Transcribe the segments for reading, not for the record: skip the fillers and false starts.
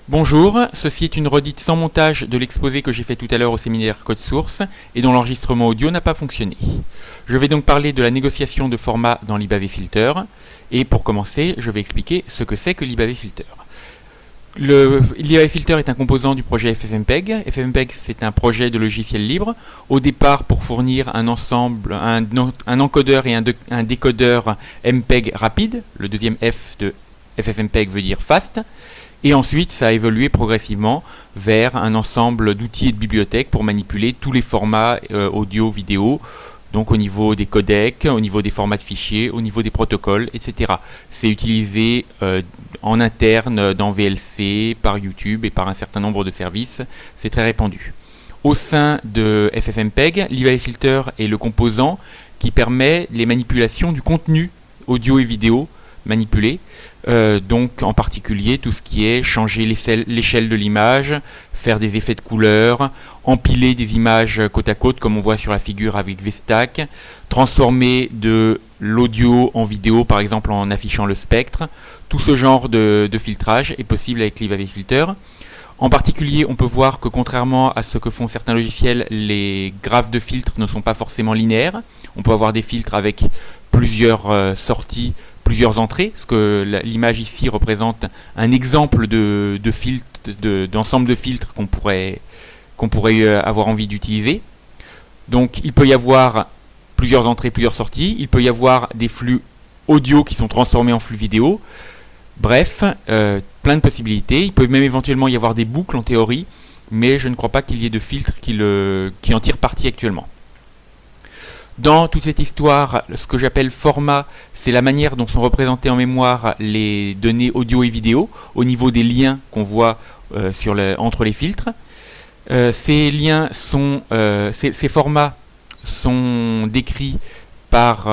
Bonjour, ceci est une redite sans montage de l'exposé que j'ai fait tout à l'heure au séminaire Code Source et dont l'enregistrement audio n'a pas fonctionné. Je vais donc parler de la négociation de format dans LibAV-Filter et pour commencer, je vais expliquer ce que c'est que LibAV-Filter. LibAV-Filter est un composant du projet FFmpeg. FFmpeg, c'est un projet de logiciel libre, au départ pour fournir un encodeur et un décodeur MPEG rapide. Le deuxième F de FFmpeg veut dire fast. Et ensuite, ça a évolué progressivement vers un ensemble d'outils et de bibliothèques pour manipuler tous les formats audio, vidéo, donc au niveau des codecs, au niveau des formats de fichiers, au niveau des protocoles, etc. C'est utilisé en interne dans VLC, par YouTube et par un certain nombre de services. C'est très répandu. Au sein de FFmpeg, LibAV-Filter est le composant qui permet les manipulations du contenu audio et vidéo manipulé, donc en particulier tout ce qui est changer l'échelle de l'image, faire des effets de couleur, empiler des images côte à côte comme on voit sur la figure avec VStack, transformer de l'audio en vidéo par exemple en affichant le spectre. Tout ce genre de filtrage est possible avec LibAV-Filter. En particulier, on peut voir que contrairement à ce que font certains logiciels, les graphes de filtres ne sont pas forcément linéaires. On peut avoir des filtres avec plusieurs sorties, plusieurs entrées, parce que l'image ici représente un exemple d'ensemble de filtres qu'on pourrait avoir envie d'utiliser. Donc il peut y avoir plusieurs entrées, plusieurs sorties, il peut y avoir des flux audio qui sont transformés en flux vidéo. Bref, plein de possibilités. Il peut même éventuellement y avoir des boucles en théorie, mais je ne crois pas qu'il y ait de filtres qui en tirent parti actuellement. Dans toute cette histoire, ce que j'appelle format, c'est la manière dont sont représentées en mémoire les données audio et vidéo au niveau des liens qu'on voit entre les filtres. Ces formats sont décrits par...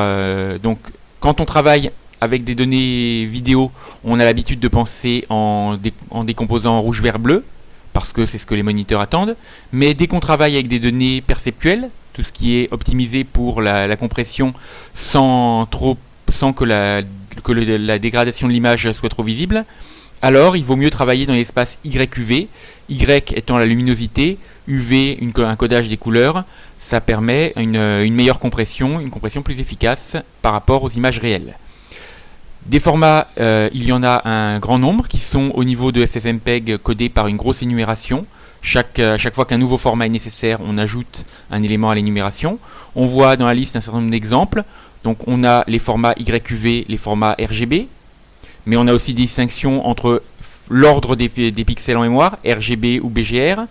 donc, quand on travaille avec des données vidéo, on a l'habitude de penser en décomposant rouge, vert, bleu, parce que c'est ce que les moniteurs attendent. Mais dès qu'on travaille avec des données perceptuelles, tout ce qui est optimisé pour la compression sans que la dégradation de l'image soit trop visible, alors il vaut mieux travailler dans l'espace YUV, Y étant la luminosité, UV un codage des couleurs. Ça permet une meilleure compression, une compression plus efficace par rapport aux images réelles. Des formats, il y en a un grand nombre qui sont au niveau de FFmpeg codés par une grosse énumération. Chaque fois qu'un nouveau format est nécessaire, on ajoute un élément à l'énumération. On voit dans la liste un certain nombre d'exemples. Donc on a les formats YUV, les formats RGB, mais on a aussi des distinctions entre l'ordre des pixels en mémoire, RGB ou BGR.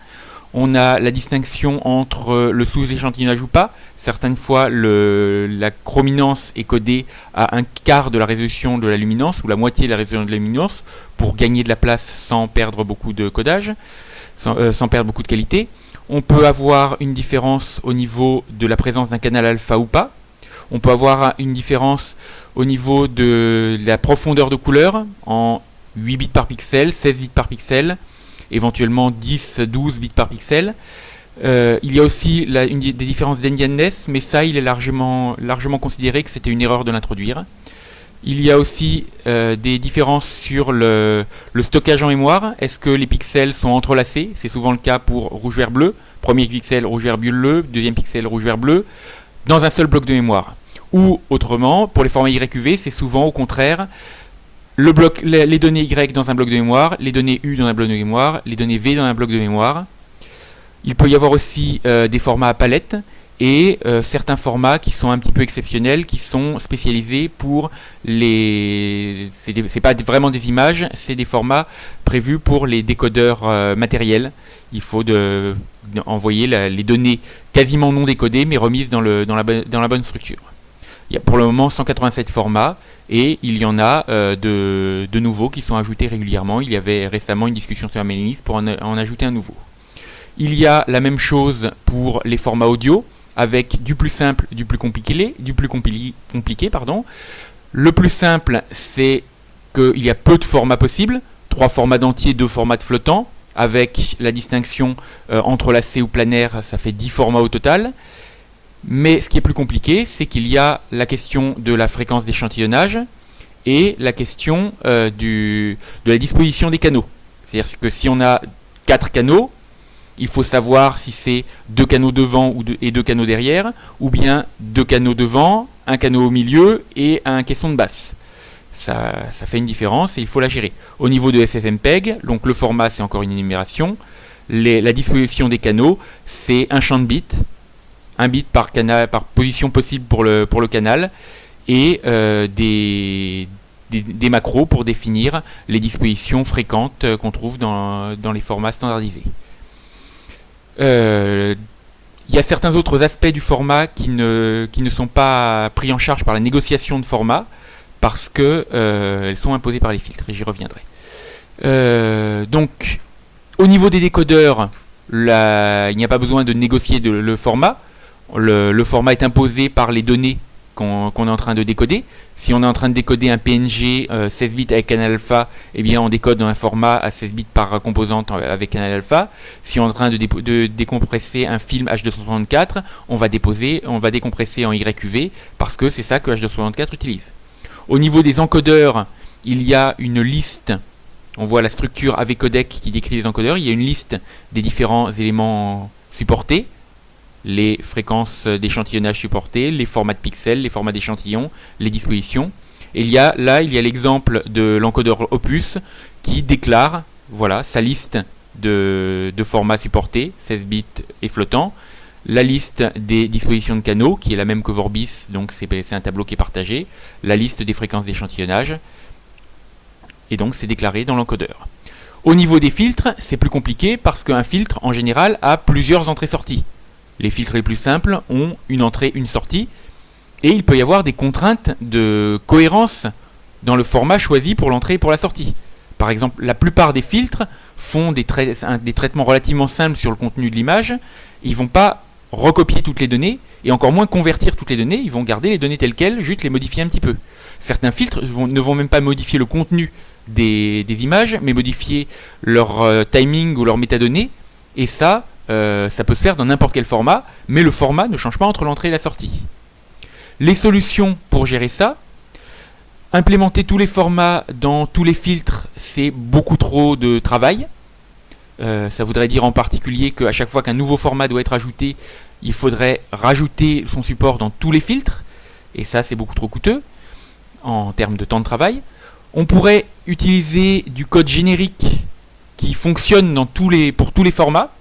On a la distinction entre le sous-échantillonnage ou pas. Certaines fois, la chrominance est codée à un quart de la résolution de la luminance, ou la moitié de la résolution de la luminance, pour gagner de la place sans perdre beaucoup de codage, sans perdre beaucoup de qualité. On peut avoir une différence au niveau de la présence d'un canal alpha ou pas. On peut avoir une différence au niveau de la profondeur de couleur, en 8 bits par pixel, 16 bits par pixel, éventuellement 10, 12 bits par pixel. Il y a aussi des différences d'endianness, mais ça, il est largement considéré que c'était une erreur de l'introduire. Il y a aussi des différences sur le stockage en mémoire. Est-ce que les pixels sont entrelacés? C'est souvent le cas pour rouge, vert, bleu. Premier pixel rouge, vert, bleu. Deuxième pixel rouge, vert, bleu. Dans un seul bloc de mémoire. Ou autrement, pour les formats YUV, c'est souvent au contraire les données Y dans un bloc de mémoire, les données U dans un bloc de mémoire, les données V dans un bloc de mémoire. Il peut y avoir aussi des formats à palette et certains formats qui sont un petit peu exceptionnels, qui sont spécialisés pour c'est pas vraiment des images, c'est des formats prévus pour les décodeurs matériels. Il faut envoyer les données quasiment non décodées mais remises dans la bonne structure. Il y a pour le moment 187 formats et il y en a de nouveaux qui sont ajoutés régulièrement. Il y avait récemment une discussion sur la mailing list pour en ajouter un nouveau. Il y a la même chose pour les formats audio avec du plus simple, du plus compliqué. Le plus simple, c'est qu'il y a peu de formats possibles, 3 formats d'entier, 2 formats de flottant, avec la distinction entrelacé ou planaire, ça fait 10 formats au total. Mais ce qui est plus compliqué, c'est qu'il y a la question de la fréquence d'échantillonnage et la question de la disposition des canaux. C'est-à-dire que si on a 4 canaux, il faut savoir si c'est 2 canaux devant et 2 canaux derrière, ou bien 2 canaux devant, un canal au milieu et un caisson de basse. Ça fait une différence et il faut la gérer. Au niveau de FFmpeg, donc le format c'est encore une énumération, la disposition des canaux c'est un champ de bits, un bit par position possible pour le canal, et des macros pour définir les dispositions fréquentes qu'on trouve dans les formats standardisés. Il y a certains autres aspects du format qui ne sont pas pris en charge par la négociation de format parce que elles sont imposées par les filtres, et j'y reviendrai. Donc, au niveau des décodeurs, il n'y a pas besoin de négocier le format. Le format est imposé par les données qu'on est en train de décoder. Si on est en train de décoder un PNG 16 bits avec canal alpha, eh bien on décode dans un format à 16 bits par composante avec canal alpha. Si on est en train de décompresser un film H264, on va décompresser en YQV parce que c'est ça que H264 utilise. Au niveau des encodeurs, il y a une liste. On voit la structure AV codec qui décrit les encodeurs. Il y a une liste des différents éléments supportés. Les fréquences d'échantillonnage supportées, les formats de pixels, les formats d'échantillons, les dispositions. Et il y a l'exemple de l'encodeur Opus qui déclare sa liste de formats supportés, 16 bits et flottants, la liste des dispositions de canaux, qui est la même que Vorbis, donc c'est un tableau qui est partagé, la liste des fréquences d'échantillonnage, et donc c'est déclaré dans l'encodeur. Au niveau des filtres, c'est plus compliqué parce qu'un filtre, en général, a plusieurs entrées-sorties. Les filtres les plus simples ont une entrée, une sortie, et il peut y avoir des contraintes de cohérence dans le format choisi pour l'entrée et pour la sortie. Par exemple, la plupart des filtres font des traitements relativement simples sur le contenu de l'image. Ils ne vont pas recopier toutes les données, et encore moins convertir toutes les données. Ils vont garder les données telles quelles, juste les modifier un petit peu. Certains filtres ne vont même pas modifier le contenu des images, mais modifier leur timing ou leurs métadonnées, et ça peut se faire dans n'importe quel format, mais le format ne change pas entre l'entrée et la sortie. Les solutions pour gérer ça, implémenter tous les formats dans tous les filtres, c'est beaucoup trop de travail. Ça voudrait dire en particulier qu'à chaque fois qu'un nouveau format doit être ajouté, il faudrait rajouter son support dans tous les filtres, et ça c'est beaucoup trop coûteux en termes de temps de travail. On pourrait utiliser du code générique qui fonctionne pour tous les formats,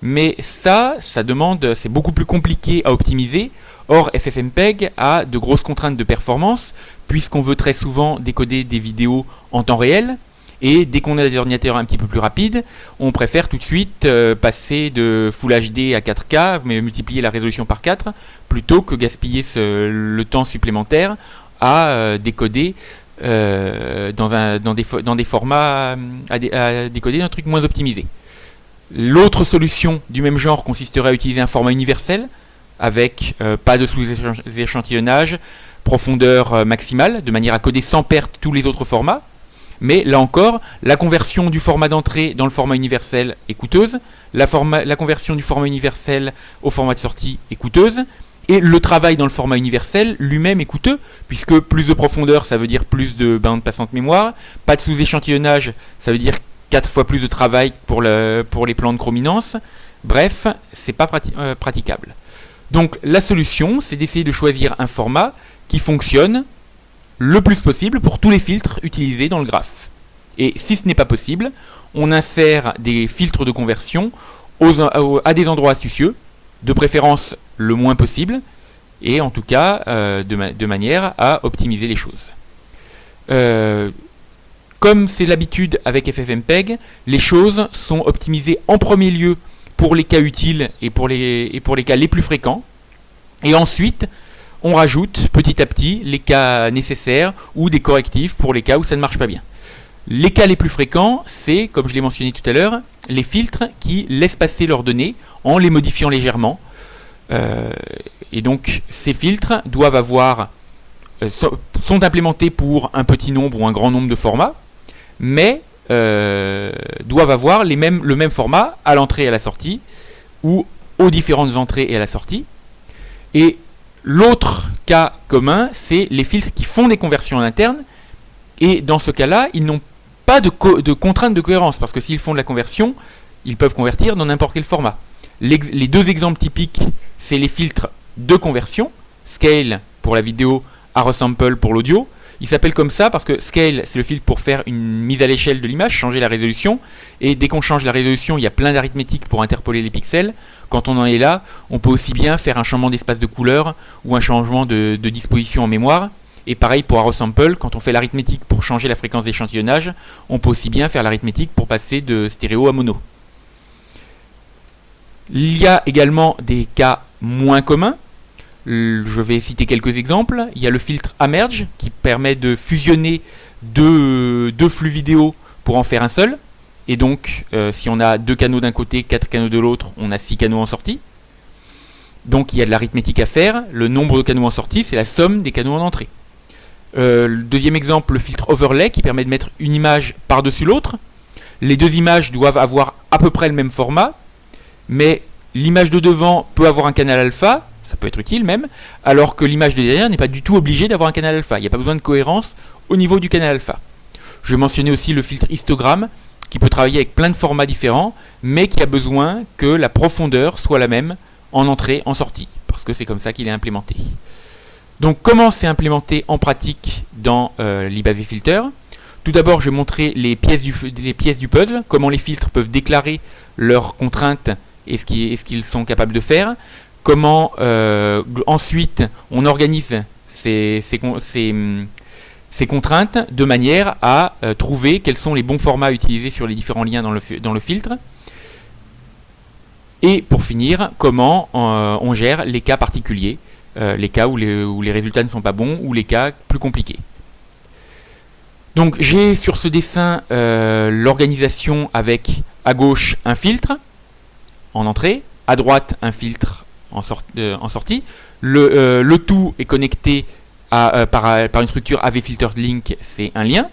mais c'est beaucoup plus compliqué à optimiser. Or, FFmpeg a de grosses contraintes de performance, puisqu'on veut très souvent décoder des vidéos en temps réel, et dès qu'on a des ordinateurs un petit peu plus rapides, on préfère tout de suite passer de Full HD à 4K, mais multiplier la résolution par 4, plutôt que gaspiller le temps supplémentaire à décoder dans des formats, à décoder un truc moins optimisé. L'autre solution du même genre consisterait à utiliser un format universel avec pas de sous-échantillonnage, profondeur maximale, de manière à coder sans perte tous les autres formats. Mais là encore, la conversion du format d'entrée dans le format universel est coûteuse, la conversion du format universel au format de sortie est coûteuse, et le travail dans le format universel lui-même est coûteux, puisque plus de profondeur, ça veut dire plus de bande passante mémoire, pas de sous-échantillonnage, ça veut dire 4 fois plus de travail pour les plans de chrominance. Bref, c'est pas praticable. Donc la solution, c'est d'essayer de choisir un format qui fonctionne le plus possible pour tous les filtres utilisés dans le graphe. Et si ce n'est pas possible, on insère des filtres de conversion à des endroits astucieux, de préférence le moins possible, et en tout cas de manière à optimiser les choses. Comme c'est l'habitude avec FFmpeg, les choses sont optimisées en premier lieu pour les cas utiles et pour les cas les plus fréquents. Et ensuite, on rajoute petit à petit les cas nécessaires ou des correctifs pour les cas où ça ne marche pas bien. Les cas les plus fréquents, c'est, comme je l'ai mentionné tout à l'heure, les filtres qui laissent passer leurs données en les modifiant légèrement. Et donc, ces filtres doivent sont implémentés pour un petit nombre ou un grand nombre de formats, mais doivent avoir le même format à l'entrée et à la sortie, ou aux différentes entrées et à la sortie. Et l'autre cas commun, c'est les filtres qui font des conversions en interne, et dans ce cas-là, ils n'ont pas de contrainte de cohérence, parce que s'ils font de la conversion, ils peuvent convertir dans n'importe quel format. Les deux exemples typiques, c'est les filtres de conversion, Scale pour la vidéo, Resample pour l'audio. Il s'appelle comme ça parce que Scale, c'est le filtre pour faire une mise à l'échelle de l'image, changer la résolution. Et dès qu'on change la résolution, il y a plein d'arithmétique pour interpoler les pixels. Quand on en est là, on peut aussi bien faire un changement d'espace de couleur ou un changement de disposition en mémoire. Et pareil pour Resample, quand on fait l'arithmétique pour changer la fréquence d'échantillonnage, on peut aussi bien faire l'arithmétique pour passer de stéréo à mono. Il y a également des cas moins communs. Je vais citer quelques exemples. Il y a le filtre Amerge qui permet de fusionner deux flux vidéo pour en faire un seul. Et donc, si on a 2 canaux d'un côté, 4 canaux de l'autre, on a 6 canaux en sortie. Donc, il y a de l'arithmétique à faire. Le nombre de canaux en sortie, c'est la somme des canaux en entrée. Le deuxième exemple, le filtre Overlay qui permet de mettre une image par-dessus l'autre. Les deux images doivent avoir à peu près le même format, mais l'image de devant peut avoir un canal alpha, ça peut être utile même, alors que l'image de derrière n'est pas du tout obligée d'avoir un canal alpha. Il n'y a pas besoin de cohérence au niveau du canal alpha. Je mentionnais aussi le filtre histogramme qui peut travailler avec plein de formats différents, mais qui a besoin que la profondeur soit la même en entrée, en sortie, parce que c'est comme ça qu'il est implémenté. Donc comment c'est implémenté en pratique dans l'IBAV Filter? Tout d'abord, je vais montrer les pièces du puzzle, comment les filtres peuvent déclarer leurs contraintes et ce qu'ils sont capables de faire. Comment ensuite on organise ces contraintes de manière à trouver quels sont les bons formats utilisés sur les différents liens dans le filtre. Et pour finir, comment on gère les cas particuliers, les cas où les résultats ne sont pas bons ou les cas plus compliqués. Donc j'ai sur ce dessin l'organisation avec à gauche un filtre en entrée, à droite un filtre en sortie. Le tout est connecté par une structure AV Filtered Link, c'est un lien.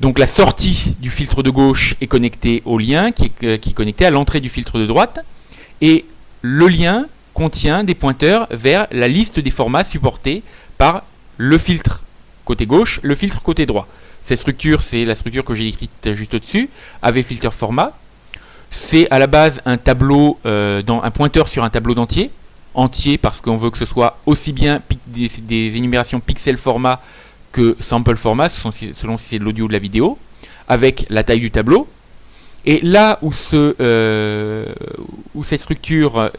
Donc la sortie du filtre de gauche est connectée au lien qui est connecté à l'entrée du filtre de droite. Et le lien contient des pointeurs vers la liste des formats supportés par le filtre côté gauche, le filtre côté droit. Cette structure, c'est la structure que j'ai écrite juste au-dessus, AV Filter Format. C'est à la base un tableau, un pointeur sur un tableau entier parce qu'on veut que ce soit aussi bien des énumérations pixel format que sample format, selon si c'est de l'audio ou de la vidéo, avec la taille du tableau. Et là où cette structure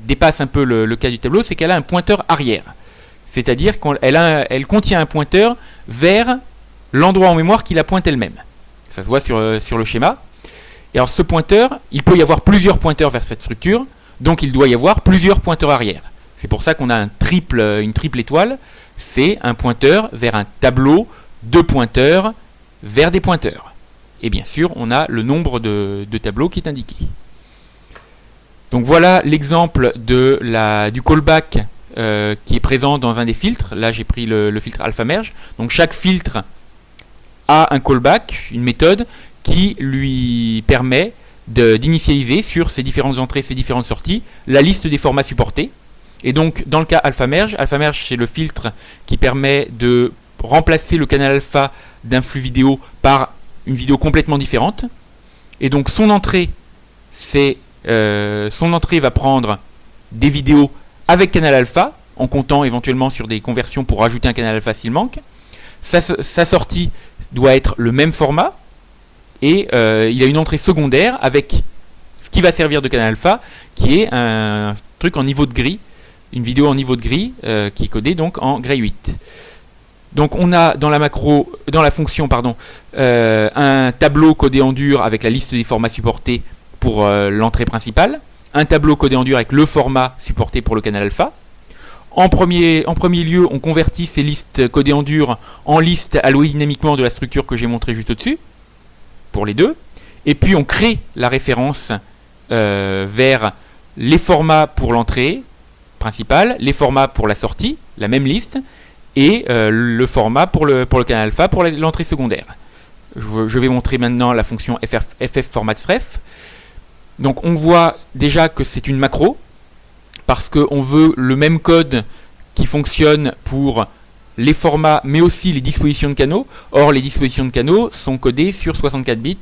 dépasse un peu le cas du tableau, c'est qu'elle a un pointeur arrière. C'est-à-dire qu'elle contient un pointeur vers l'endroit en mémoire qui la pointe elle-même. Ça se voit sur le schéma. Et alors ce pointeur, il peut y avoir plusieurs pointeurs vers cette structure, donc il doit y avoir plusieurs pointeurs arrière. C'est pour ça qu'on a une triple étoile, c'est un pointeur vers un tableau de pointeurs vers des pointeurs. Et bien sûr, on a le nombre de tableaux qui est indiqué. Donc voilà l'exemple du callback qui est présent dans un des filtres. Là, j'ai pris le filtre AlphaMerge. Donc chaque filtre a un callback, une méthode qui lui permet d'initialiser sur ces différentes entrées, ces différentes sorties, la liste des formats supportés. Et donc, dans le cas AlphaMerge, c'est le filtre qui permet de remplacer le canal alpha d'un flux vidéo par une vidéo complètement différente. Et donc, son entrée va prendre des vidéos avec canal alpha, en comptant éventuellement sur des conversions pour rajouter un canal alpha s'il manque. Sa sortie doit être le même format. Et il a une entrée secondaire avec ce qui va servir de canal alpha, qui est un truc en niveau de gris, une vidéo en niveau de gris qui est codée donc en Gray 8. Donc on a dans la fonction un tableau codé en dur avec la liste des formats supportés pour l'entrée principale, un tableau codé en dur avec le format supporté pour le canal alpha. En premier lieu, on convertit ces listes codées en dur en listes allouées dynamiquement de la structure que j'ai montrée juste au-dessus, pour les deux, et puis on crée la référence vers les formats pour l'entrée principale, les formats pour la sortie, la même liste, et le format pour le canal alpha pour l'entrée secondaire. Je vais montrer maintenant la fonction ffFormatRef. Donc on voit déjà que c'est une macro, parce qu'on veut le même code qui fonctionne pour les formats, mais aussi les dispositions de canaux. Or, les dispositions de canaux sont codées sur 64 bits,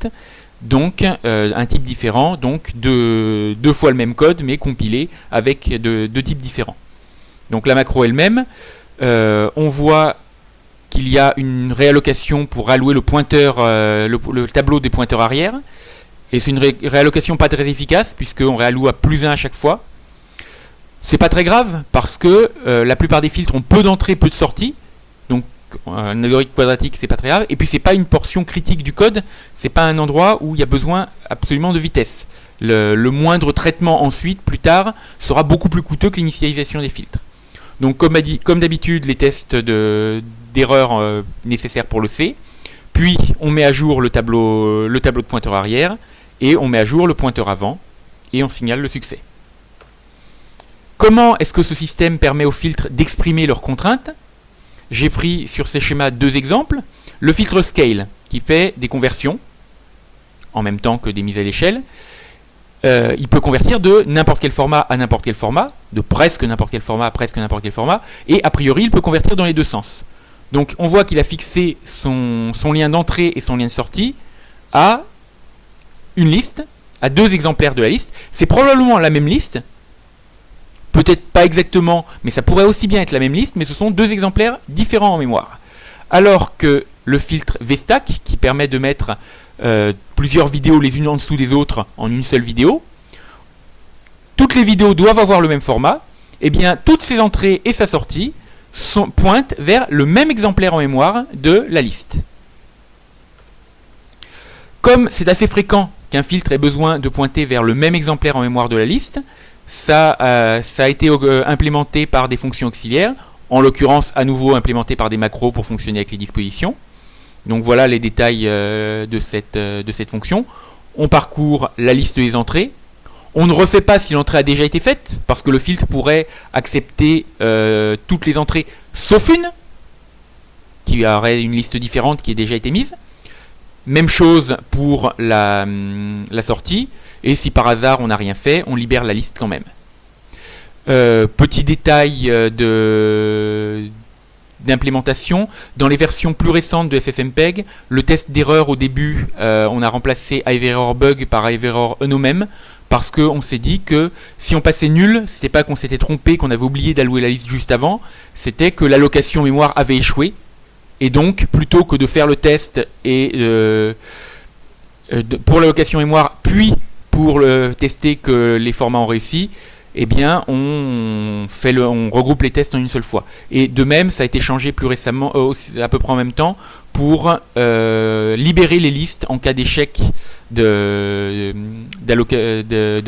donc un type différent, donc deux fois le même code, mais compilé avec deux types différents. Donc la macro elle-même, on voit qu'il y a une réallocation pour allouer le pointeur, le tableau des pointeurs arrière. Et c'est une réallocation pas très efficace, puisqu'on réalloue à +1 à chaque fois. C'est pas très grave, parce que la plupart des filtres ont peu d'entrées, peu de sorties. Donc un algorithme quadratique, c'est pas très grave. Et puis c'est pas une portion critique du code, c'est pas un endroit où il y a besoin absolument de vitesse. Le moindre traitement ensuite, plus tard, sera beaucoup plus coûteux que l'initialisation des filtres. Donc comme d'habitude, les tests d'erreur nécessaires pour le C. Puis on met à jour le tableau de pointeur arrière, et on met à jour le pointeur avant, et on signale le succès. Comment est-ce que ce système permet aux filtres d'exprimer leurs contraintes? J'ai pris sur ces schémas deux exemples. Le filtre Scale, qui fait des conversions, en même temps que des mises à l'échelle. Il peut convertir de n'importe quel format à n'importe quel format, de presque n'importe quel format à presque n'importe quel format, et a priori il peut convertir dans les deux sens. Donc on voit qu'il a fixé son lien d'entrée et son lien de sortie à une liste, à deux exemplaires de la liste. C'est probablement la même liste, peut-être pas exactement, mais ça pourrait aussi bien être la même liste, mais ce sont deux exemplaires différents en mémoire. Alors que le filtre VStack, qui permet de mettre plusieurs vidéos les unes en dessous des autres en une seule vidéo, toutes les vidéos doivent avoir le même format, et bien toutes ces entrées et sa sortie pointent vers le même exemplaire en mémoire de la liste. Comme c'est assez fréquent qu'un filtre ait besoin de pointer vers le même exemplaire en mémoire de la liste, ça a été implémenté par des fonctions auxiliaires, en l'occurrence à nouveau implémenté par des macros pour fonctionner avec les dispositions. Donc voilà les détails de cette fonction. On parcourt la liste des entrées. On ne refait pas si l'entrée a déjà été faite, parce que le filtre pourrait accepter toutes les entrées, sauf une, qui aurait une liste différente qui a déjà été mise. Même chose pour la sortie, et si par hasard on n'a rien fait, on libère la liste quand même. Petit détail d'implémentation, dans les versions plus récentes de FFmpeg, le test d'erreur au début, on a remplacé IveErrorBug par IveErrorUnknown, parce qu'on s'est dit que si on passait nul, c'était pas qu'on s'était trompé, qu'on avait oublié d'allouer la liste juste avant, c'était que l'allocation mémoire avait échoué, et donc plutôt que de faire le test et pour l'allocation mémoire, puis pour tester que les formats ont réussi, eh bien on regroupe les tests en une seule fois. Et de même, ça a été changé plus récemment, à peu près en même temps, pour libérer les listes en cas d'échec de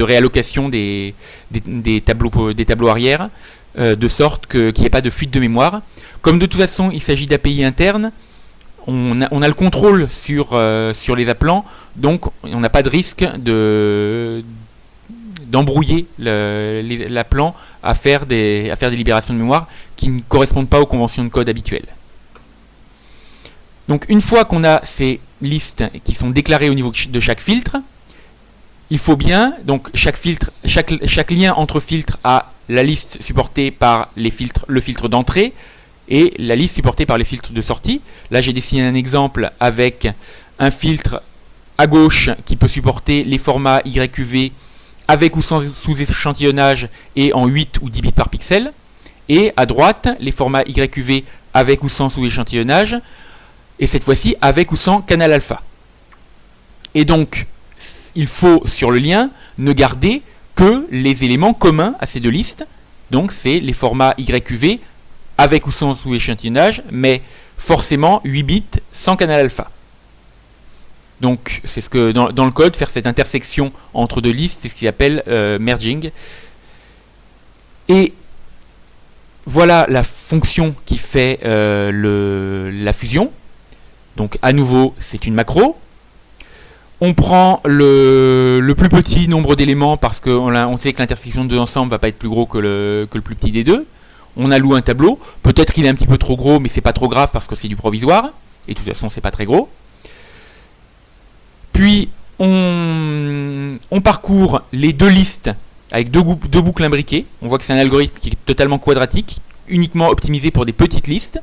réallocation des tableaux arrière, de sorte qu'il n'y ait pas de fuite de mémoire. Comme de toute façon il s'agit d'API internes, on a le contrôle sur les appelants, donc on n'a pas de risque d'embrouiller l'appelant à faire des libérations de mémoire qui ne correspondent pas aux conventions de code habituelles. Donc une fois qu'on a ces listes qui sont déclarées au niveau de chaque filtre, il faut bien, donc chaque lien entre filtres a la liste supportée par le filtre d'entrée et la liste supportée par les filtres de sortie. Là j'ai dessiné un exemple avec un filtre à gauche qui peut supporter les formats YQV avec ou sans sous-échantillonnage et en 8 ou 10 bits par pixel, et à droite les formats YQV avec ou sans sous-échantillonnage, et cette fois-ci avec ou sans canal alpha. Et donc il faut sur le lien ne garder que les éléments communs à ces deux listes, donc c'est les formats YQV avec ou sans sous-échantillonnage, mais forcément 8 bits sans canal alpha. Donc c'est ce que dans le code, faire cette intersection entre deux listes, c'est ce qu'il appelle merging. Et voilà la fonction qui fait la fusion. Donc à nouveau, c'est une macro. On prend le plus petit nombre d'éléments parce qu'on sait que l'intersection de deux ensembles ne va pas être plus gros que le plus petit des deux. On alloue un tableau. Peut-être qu'il est un petit peu trop gros, mais c'est pas trop grave parce que c'est du provisoire. Et de toute façon, c'est pas très gros. Puis on parcourt les deux listes avec deux boucles imbriquées. On voit que c'est un algorithme qui est totalement quadratique, uniquement optimisé pour des petites listes.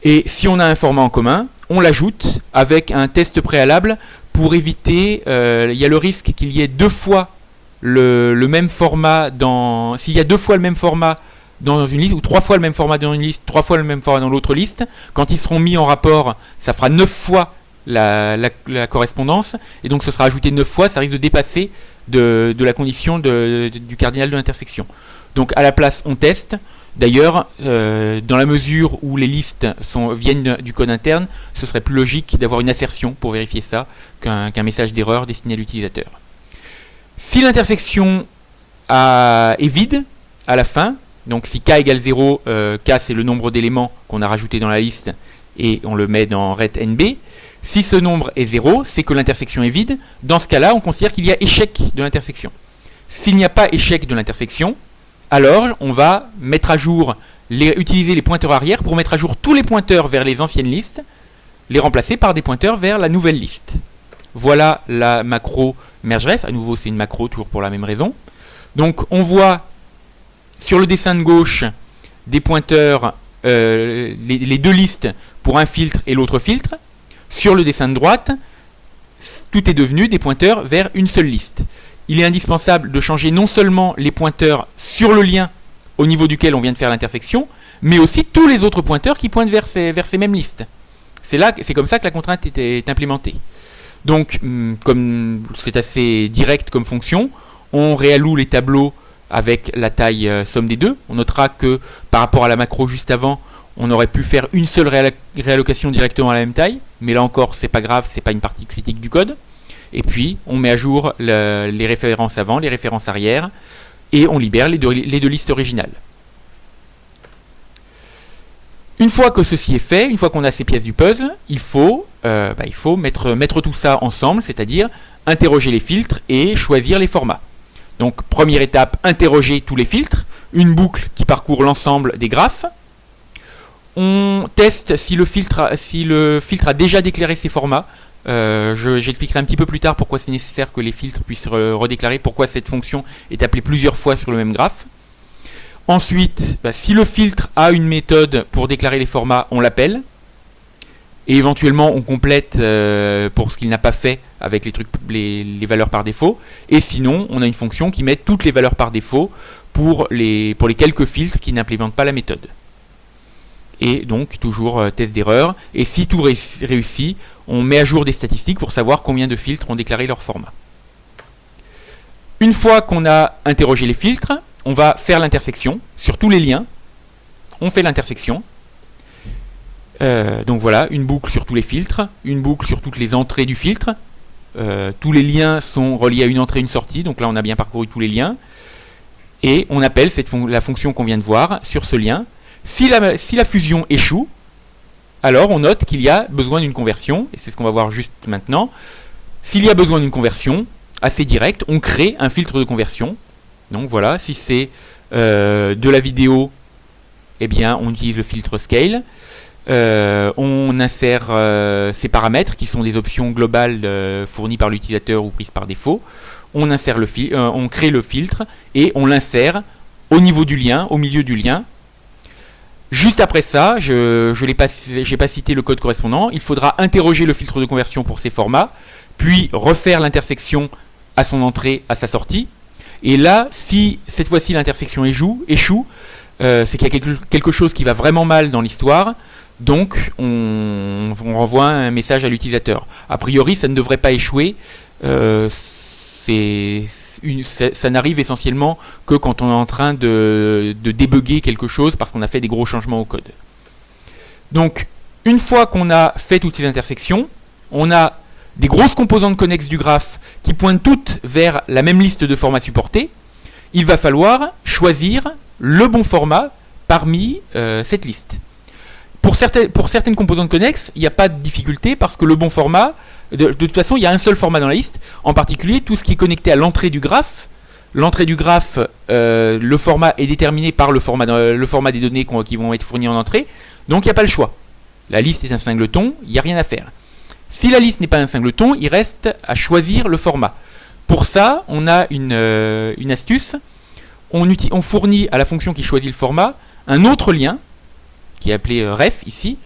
Et si on a un format en commun, on l'ajoute avec un test préalable pour éviter, il y a le risque qu'il y ait deux fois le même format dans... S'il y a deux fois le même format dans une liste, ou trois fois le même format dans une liste, trois fois le même format dans l'autre liste, quand ils seront mis en rapport, ça fera 9 fois la correspondance, et donc ce sera ajouté 9 fois, ça risque de dépasser de la condition du cardinal de l'intersection. Donc à la place, on teste. D'ailleurs, dans la mesure où les listes viennent du code interne, ce serait plus logique d'avoir une assertion pour vérifier ça qu'un message d'erreur destiné à l'utilisateur. Si l'intersection est vide à la fin, donc si k égale 0, k c'est le nombre d'éléments qu'on a rajouté dans la liste et on le met dans ret_nb, si ce nombre est 0, c'est que l'intersection est vide. Dans ce cas-là, on considère qu'il y a échec de l'intersection. S'il n'y a pas échec de l'intersection, alors on va mettre à jour, utiliser les pointeurs arrière pour mettre à jour tous les pointeurs vers les anciennes listes, les remplacer par des pointeurs vers la nouvelle liste. Voilà la macro mergeref. À nouveau, c'est une macro, toujours pour la même raison. Donc on voit sur le dessin de gauche des pointeurs, les deux listes pour un filtre et l'autre filtre. Sur le dessin de droite, tout est devenu des pointeurs vers une seule liste. Il est indispensable de changer non seulement les pointeurs sur le lien au niveau duquel on vient de faire l'intersection, mais aussi tous les autres pointeurs qui pointent vers ces mêmes listes. C'est comme ça que la contrainte est implémentée. Donc, comme c'est assez direct comme fonction, on réalloue les tableaux avec la taille somme des deux. On notera que par rapport à la macro juste avant, on aurait pu faire une seule réallocation directement à la même taille, mais là encore, c'est pas grave, c'est pas une partie critique du code. Et puis, on met à jour les références avant, les références arrière, et on libère les deux listes originales. Une fois que ceci est fait, une fois qu'on a ces pièces du puzzle, il faut mettre tout ça ensemble, c'est-à-dire interroger les filtres et choisir les formats. Donc, première étape, interroger tous les filtres, une boucle qui parcourt l'ensemble des graphes. On teste si le filtre a déjà déclaré ses formats. J'expliquerai un petit peu plus tard pourquoi c'est nécessaire que les filtres puissent redéclarer, pourquoi cette fonction est appelée plusieurs fois sur le même graphe. Ensuite, si le filtre a une méthode pour déclarer les formats, on l'appelle. Et éventuellement, on complète pour ce qu'il n'a pas fait avec les valeurs par défaut. Et sinon, on a une fonction qui met toutes les valeurs par défaut pour les quelques filtres qui n'implémentent pas la méthode. Et donc, toujours test d'erreur. Et si tout réussit, on met à jour des statistiques pour savoir combien de filtres ont déclaré leur format. Une fois qu'on a interrogé les filtres, on va faire l'intersection sur tous les liens. On fait l'intersection. Donc voilà, une boucle sur tous les filtres, une boucle sur toutes les entrées du filtre. Tous les liens sont reliés à une entrée et une sortie, donc là on a bien parcouru tous les liens. Et on appelle la fonction qu'on vient de voir sur ce lien. Si la fusion échoue, alors on note qu'il y a besoin d'une conversion, et c'est ce qu'on va voir juste maintenant. S'il y a besoin d'une conversion, assez directe, on crée un filtre de conversion. Donc voilà, si c'est de la vidéo, eh bien on utilise le filtre scale. On insère ces paramètres qui sont des options globales fournies par l'utilisateur ou prises par défaut. On crée le filtre et on l'insère au niveau du lien, au milieu du lien. Juste après ça, je n'ai pas cité le code correspondant. Il faudra interroger le filtre de conversion pour ses formats, puis refaire l'intersection à son entrée, à sa sortie. Et là, si cette fois-ci l'intersection échoue, c'est qu'il y a quelque chose qui va vraiment mal dans l'histoire. Donc, on renvoie un message à l'utilisateur. A priori, ça ne devrait pas échouer. Ça n'arrive essentiellement que quand on est en train de débugger quelque chose parce qu'on a fait des gros changements au code. Donc, une fois qu'on a fait toutes ces intersections, on a des grosses composantes connexes du graphe qui pointent toutes vers la même liste de formats supportés. Il va falloir choisir le bon format parmi cette liste. Pour certaines composantes connexes, il n'y a pas de difficulté parce que le bon format, de toute façon, il y a un seul format dans la liste. En particulier, tout ce qui est connecté à l'entrée du graphe. L'entrée du graphe, le format est déterminé par le format des données qui vont être fournies en entrée. Donc, il n'y a pas le choix. La liste est un singleton, il n'y a rien à faire. Si la liste n'est pas un singleton, il reste à choisir le format. Pour ça, on a une astuce. On fournit à la fonction qui choisit le format un autre lien, qui est appelé ref ici.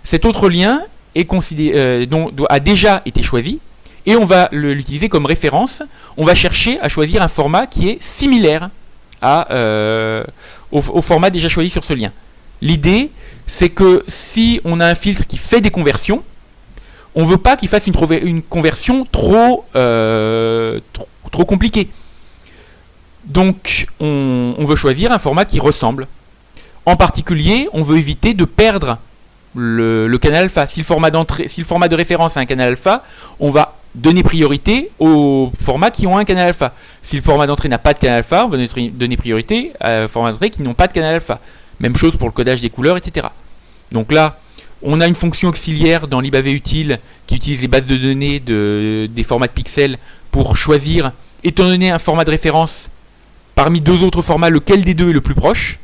cet autre lien a déjà été choisi, et on va l'utiliser comme référence. On va chercher à choisir un format qui est similaire au format déjà choisi sur ce lien. L'idée, c'est que si on a un filtre qui fait des conversions, on ne veut pas qu'il fasse une conversion trop compliquée. Donc, on veut choisir un format qui ressemble. En particulier, on veut éviter de perdre le canal alpha. Si le format de référence a un canal alpha, on va donner priorité aux formats qui ont un canal alpha. Si le format d'entrée n'a pas de canal alpha, on va donner priorité aux formats d'entrée qui n'ont pas de canal alpha. Même chose pour le codage des couleurs, etc. Donc là, on a une fonction auxiliaire dans libAVUtil qui utilise les bases de données des formats de pixels pour choisir, étant donné un format de référence, parmi deux autres formats, lequel des deux est le plus proche.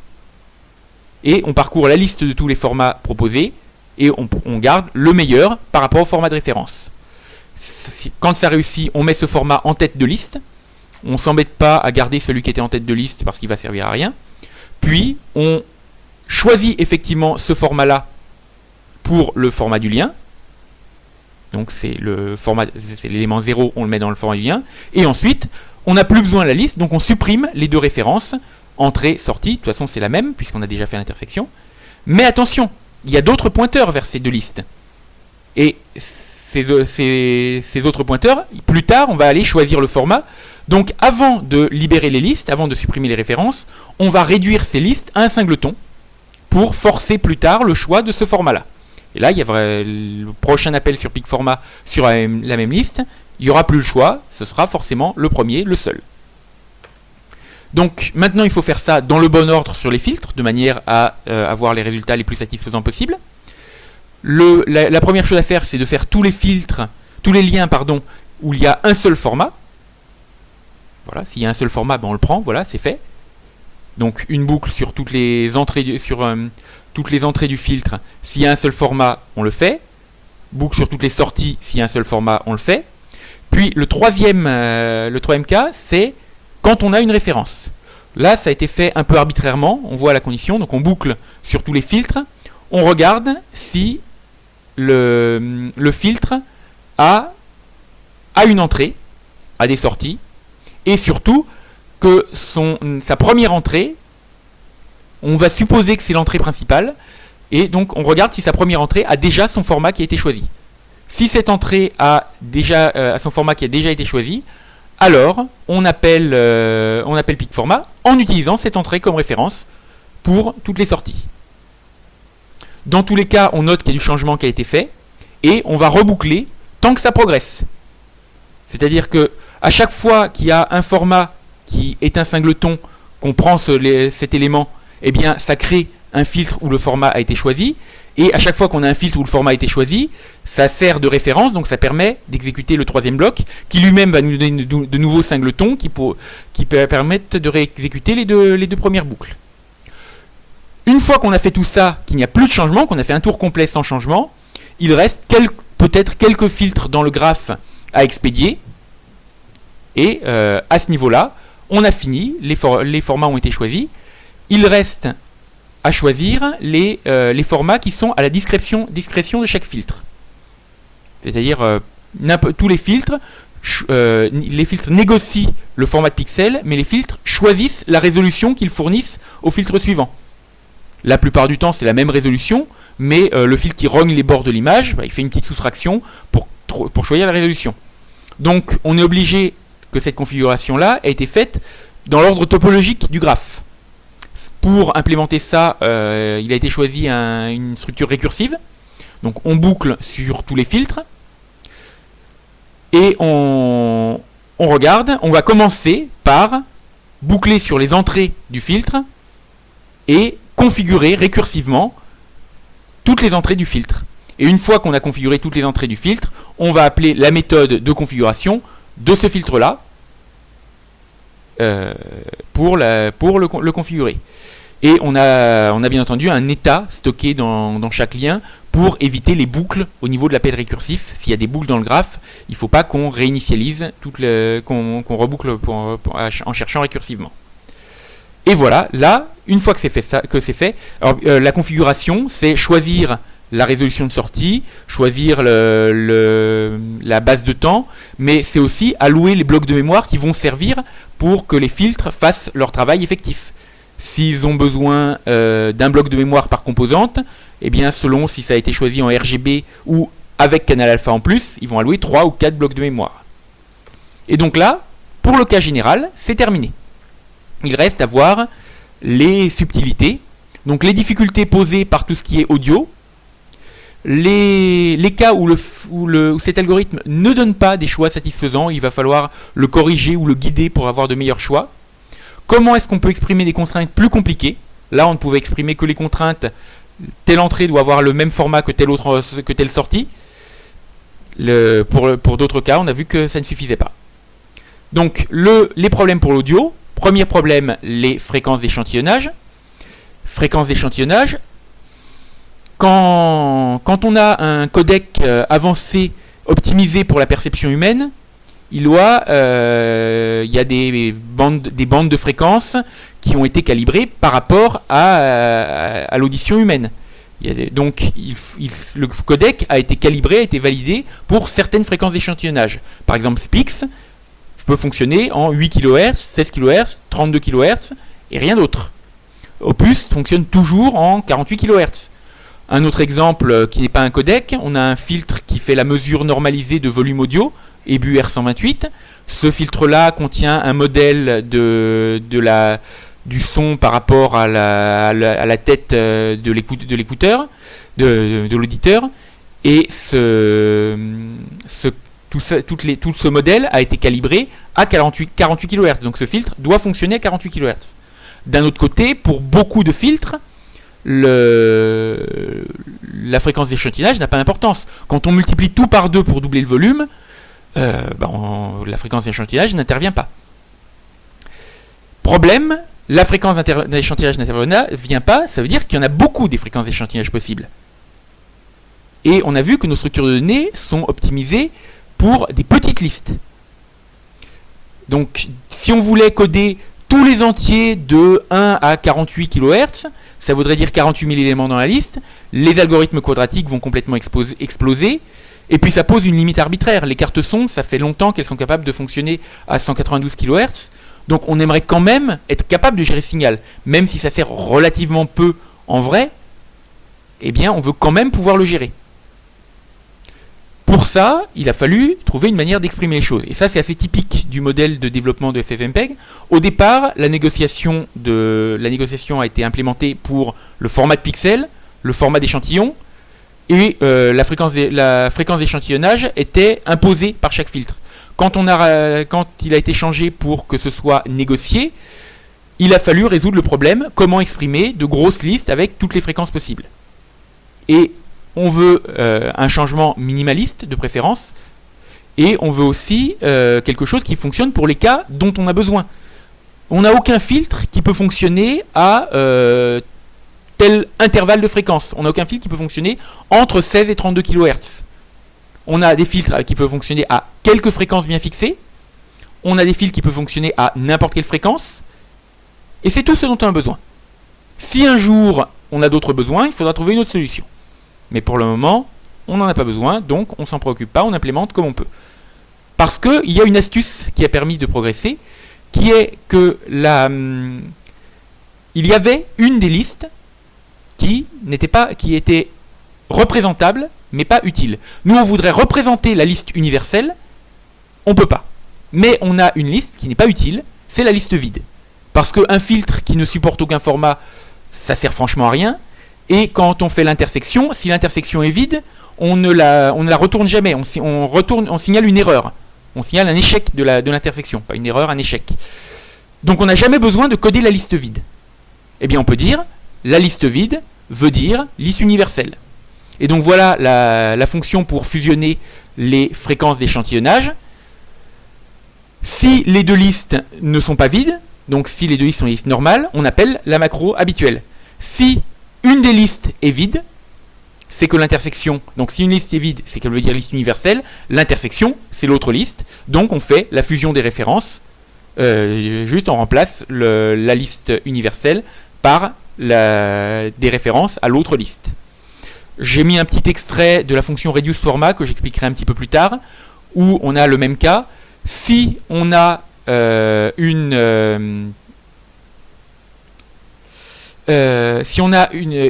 Et on parcourt la liste de tous les formats proposés et on garde le meilleur par rapport au format de référence. Quand ça réussit, on met ce format en tête de liste. On ne s'embête pas à garder celui qui était en tête de liste parce qu'il va servir à rien. Puis, on choisit effectivement ce format-là pour le format du lien. Donc, c'est l'élément 0, on le met dans le format du lien. Et ensuite, on n'a plus besoin de la liste, donc on supprime les deux références. Entrée, sortie, de toute façon c'est la même, puisqu'on a déjà fait l'intersection. Mais attention, il y a d'autres pointeurs vers ces deux listes. Et ces autres pointeurs, plus tard, on va aller choisir le format. Donc avant de libérer les listes, avant de supprimer les références, on va réduire ces listes à un singleton pour forcer plus tard le choix de ce format-là. Et là, il y a le prochain appel sur PicFormat sur la même liste, il n'y aura plus le choix, ce sera forcément le premier, le seul. Donc maintenant il faut faire ça dans le bon ordre sur les filtres, de manière à avoir les résultats les plus satisfaisants possibles. La première chose à faire, c'est de faire tous les liens où il y a un seul format. Voilà, s'il y a un seul format, on le prend, voilà, c'est fait. Donc une boucle sur toutes les entrées du filtre, s'il y a un seul format, on le fait. Boucle sur toutes les sorties, s'il y a un seul format, on le fait. Puis le troisième cas, c'est quand on a une référence. Là, ça a été fait un peu arbitrairement, on voit la condition, donc on boucle sur tous les filtres, on regarde si le filtre a une entrée, a des sorties, et surtout que sa première entrée, on va supposer que c'est l'entrée principale, et donc on regarde si sa première entrée a déjà son format qui a été choisi. Si cette entrée a son format qui a déjà été choisi, alors on appelle PicFormat en utilisant cette entrée comme référence pour toutes les sorties. Dans tous les cas, on note qu'il y a du changement qui a été fait et on va reboucler tant que ça progresse. C'est-à-dire que à chaque fois qu'il y a un format qui est un singleton, qu'on prend cet élément, eh bien ça crée un filtre où le format a été choisi. Et à chaque fois qu'on a un filtre où le format a été choisi, ça sert de référence, donc ça permet d'exécuter le troisième bloc, qui lui-même va nous donner de nouveaux singletons qui permettent de réexécuter les deux premières boucles. Une fois qu'on a fait tout ça, qu'il n'y a plus de changement, qu'on a fait un tour complet sans changement, il reste peut-être quelques filtres dans le graphe à expédier. Et à ce niveau-là, on a fini, les formats ont été choisis. Il reste à choisir les formats qui sont à la discrétion de chaque filtre. C'est-à-dire tous les filtres négocient le format de pixel, mais les filtres choisissent la résolution qu'ils fournissent au filtre suivant. La plupart du temps, c'est la même résolution, mais le filtre qui rogne les bords de l'image, il fait une petite soustraction pour choisir la résolution. Donc, on est obligé que cette configuration-là ait été faite dans l'ordre topologique du graphe. Pour implémenter ça, il a été choisi une structure récursive. Donc on boucle sur tous les filtres. Et on regarde, on va commencer par boucler sur les entrées du filtre et configurer récursivement toutes les entrées du filtre. Et une fois qu'on a configuré toutes les entrées du filtre, on va appeler la méthode de configuration de ce filtre-là pour le configurer. Et on a bien entendu un état stocké dans chaque lien pour éviter les boucles au niveau de l'appel récursif. S'il y a des boucles dans le graphe, il ne faut pas qu'on réinitialise, qu'on reboucle en cherchant récursivement. Et voilà, là, une fois que c'est fait, alors, la configuration, c'est choisir la résolution de sortie, choisir la base de temps, mais c'est aussi allouer les blocs de mémoire qui vont servir pour que les filtres fassent leur travail effectif. S'ils ont besoin d'un bloc de mémoire par composante, eh bien selon si ça a été choisi en RGB ou avec canal alpha en plus, ils vont allouer 3 ou 4 blocs de mémoire. Et donc là, pour le cas général, c'est terminé. Il reste à voir les subtilités, donc les difficultés posées par tout ce qui est audio, les cas où cet algorithme ne donne pas des choix satisfaisants, il va falloir le corriger ou le guider pour avoir de meilleurs choix. Comment est-ce qu'on peut exprimer des contraintes plus compliquées? Là, on ne pouvait exprimer que les contraintes, telle entrée doit avoir le même format que telle sortie. Pour d'autres cas, on a vu que ça ne suffisait pas. Donc, les problèmes pour l'audio. Premier problème, les fréquences d'échantillonnage. Fréquences d'échantillonnage. Quand on a un codec avancé, optimisé pour la perception humaine, il y a des bandes de fréquences qui ont été calibrées par rapport à l'audition humaine. Donc le codec a été calibré, a été validé pour certaines fréquences d'échantillonnage. Par exemple, SPIX peut fonctionner en 8 kHz, 16 kHz, 32 kHz et rien d'autre. Opus fonctionne toujours en 48 kHz. Un autre exemple qui n'est pas un codec, on a un filtre qui fait la mesure normalisée de volume audio, EBU R128. Ce filtre-là contient un modèle du son par rapport à la tête de l'écouteur, de l'auditeur. Et tout ce modèle a été calibré à 48 kHz. Donc ce filtre doit fonctionner à 48 kHz. D'un autre côté, pour beaucoup de filtres, la fréquence d'échantillonnage n'a pas d'importance. Quand on multiplie tout par 2 pour doubler le volume, la fréquence d'échantillonnage n'intervient pas. Problème, la fréquence d'échantillonnage n'intervient pas, ça veut dire qu'il y en a beaucoup des fréquences d'échantillonnage possibles. Et on a vu que nos structures de données sont optimisées pour des petites listes. Donc, si on voulait coder tous les entiers de 1 à 48 kHz, ça voudrait dire 48 000 éléments dans la liste, les algorithmes quadratiques vont complètement exploser, et puis ça pose une limite arbitraire. Les cartes son, ça fait longtemps qu'elles sont capables de fonctionner à 192 kHz, donc on aimerait quand même être capable de gérer ce signal. Même si ça sert relativement peu en vrai, eh bien on veut quand même pouvoir le gérer. Pour ça, il a fallu trouver une manière d'exprimer les choses. Et ça, c'est assez typique du modèle de développement de FFmpeg. Au départ, la négociation a été implémentée pour le format de pixel, le format d'échantillon, et la fréquence d'échantillonnage était imposée par chaque filtre. Quand il a été changé pour que ce soit négocié, il a fallu résoudre le problème, comment exprimer de grosses listes avec toutes les fréquences possibles. Et on veut un changement minimaliste de préférence, et on veut aussi quelque chose qui fonctionne pour les cas dont on a besoin. On n'a aucun filtre qui peut fonctionner à tel intervalle de fréquence. On n'a aucun filtre qui peut fonctionner entre 16 et 32 kHz. On a des filtres qui peuvent fonctionner à quelques fréquences bien fixées. On a des filtres qui peuvent fonctionner à n'importe quelle fréquence. Et c'est tout ce dont on a besoin. Si un jour on a d'autres besoins, il faudra trouver une autre solution. Mais pour le moment, on n'en a pas besoin, donc on ne s'en préoccupe pas, on implémente comme on peut. Parce qu'il y a une astuce qui a permis de progresser, qui est que il y avait une des listes qui était représentable, mais pas utile. Nous, on voudrait représenter la liste universelle, on ne peut pas. Mais on a une liste qui n'est pas utile, c'est la liste vide. Parce qu'un filtre qui ne supporte aucun format, ça sert franchement à rien. Et quand on fait l'intersection, si l'intersection est vide, on ne la retourne jamais. On signale une erreur. On signale un échec de l'intersection. Pas une erreur, un échec. Donc on n'a jamais besoin de coder la liste vide. Eh bien on peut dire, la liste vide veut dire liste universelle. Et donc voilà la fonction pour fusionner les fréquences d'échantillonnage. Si les deux listes ne sont pas vides, donc si les deux listes sont des listes normales, on appelle la macro habituelle. Si une des listes est vide, c'est que l'intersection, donc si une liste est vide, c'est qu'elle veut dire liste universelle, l'intersection, c'est l'autre liste, donc on fait la fusion des références, juste on remplace la liste universelle par des références à l'autre liste. J'ai mis un petit extrait de la fonction reduce format que j'expliquerai un petit peu plus tard, où on a le même cas. Si on a une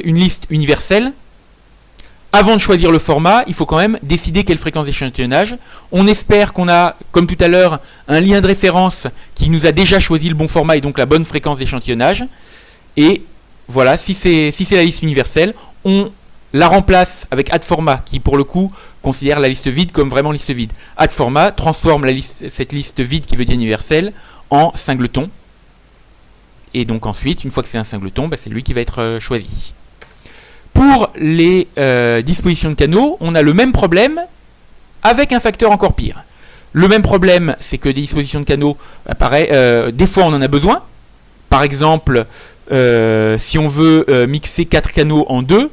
liste universelle, avant de choisir le format, il faut quand même décider quelle fréquence d'échantillonnage. On espère qu'on a, comme tout à l'heure, un lien de référence qui nous a déjà choisi le bon format et donc la bonne fréquence d'échantillonnage. Et voilà, si c'est la liste universelle, on la remplace avec add_format qui, pour le coup, considère la liste vide comme vraiment liste vide. Add_format transforme cette liste vide qui veut dire universelle en singleton. Et donc ensuite, une fois que c'est un singleton, c'est lui qui va être choisi. Pour les dispositions de canaux, on a le même problème avec un facteur encore pire. Le même problème, c'est que des dispositions de canaux, des fois on en a besoin. Par exemple, si on veut mixer 4 canaux en 2,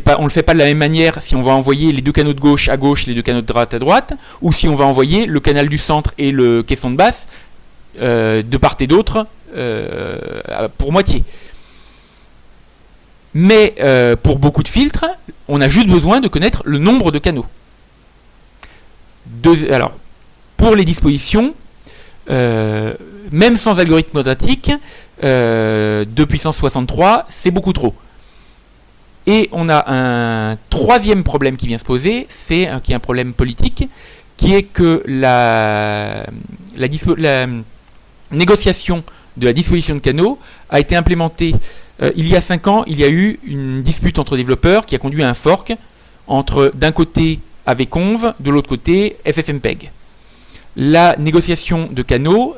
on ne le fait pas de la même manière si on va envoyer les deux canaux de gauche à gauche, les deux canaux de droite à droite, ou si on va envoyer le canal du centre et le caisson de basse de part et d'autre pour moitié. Mais pour beaucoup de filtres, on a juste besoin de connaître le nombre de canaux. Alors, pour les dispositions, même sans algorithme quadratique, 2 puissance 63, c'est beaucoup trop. Et on a un troisième problème qui vient se poser, qui est un problème politique, qui est que la négociation de la disposition de canaux a été implémentée il y a 5 ans. Il y a eu une dispute entre développeurs qui a conduit à un fork entre d'un côté AVConv, de l'autre côté FFmpeg. La négociation de canaux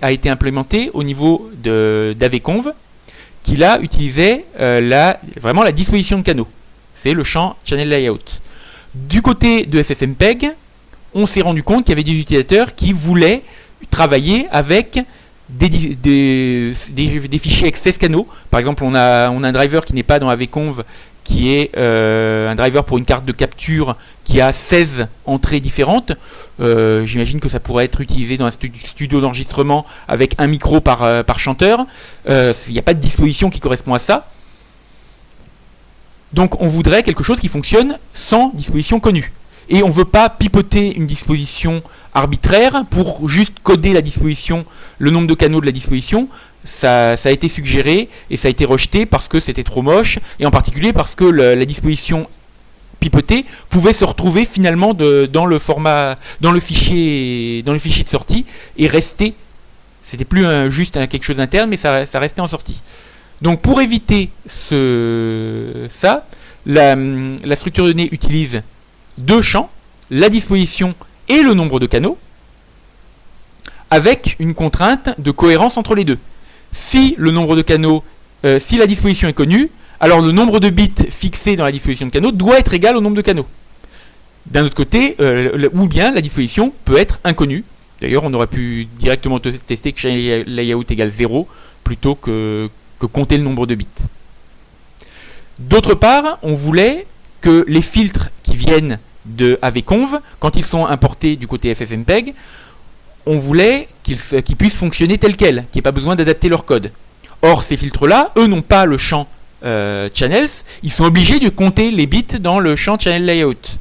a été implémentée au niveau d'AVConv, qui là utilisait vraiment la disposition de canaux. C'est le champ Channel Layout. Du côté de FFmpeg, on s'est rendu compte qu'il y avait des utilisateurs qui voulaient travailler avec des fichiers avec 16 canaux. Par exemple, on a un driver qui n'est pas dans AVConv, qui est un driver pour une carte de capture qui a 16 entrées différentes. J'imagine que ça pourrait être utilisé dans un studio d'enregistrement avec un micro par chanteur. Il n'y a pas de disposition qui correspond à ça. Donc on voudrait quelque chose qui fonctionne sans disposition connue. Et on ne veut pas pipoter une disposition arbitraire pour juste coder la disposition, le nombre de canaux de la disposition. Ça a été suggéré et ça a été rejeté parce que c'était trop moche, et en particulier parce que la disposition pipotée pouvait se retrouver finalement dans le fichier de sortie et rester. C'était plus juste quelque chose d'interne, mais ça restait en sortie. Donc pour éviter ça, la structure de données utilise deux champs, la disposition et le nombre de canaux, avec une contrainte de cohérence entre les deux. Si le nombre de canaux, si la disposition est connue, alors le nombre de bits fixé dans la disposition de canaux doit être égal au nombre de canaux. D'un autre côté, ou bien la disposition peut être inconnue. D'ailleurs, on aurait pu directement tester que Channel Layout égale 0 plutôt que compter le nombre de bits. D'autre part, on voulait que les filtres qui viennent de AVConv, quand ils sont importés du côté FFmpeg, on voulait qu'ils puissent fonctionner tels quels, qu'il n'y ait pas besoin d'adapter leur code. Or, ces filtres-là, eux, n'ont pas le champ channels, ils sont obligés de compter les bits dans le champ channel layout.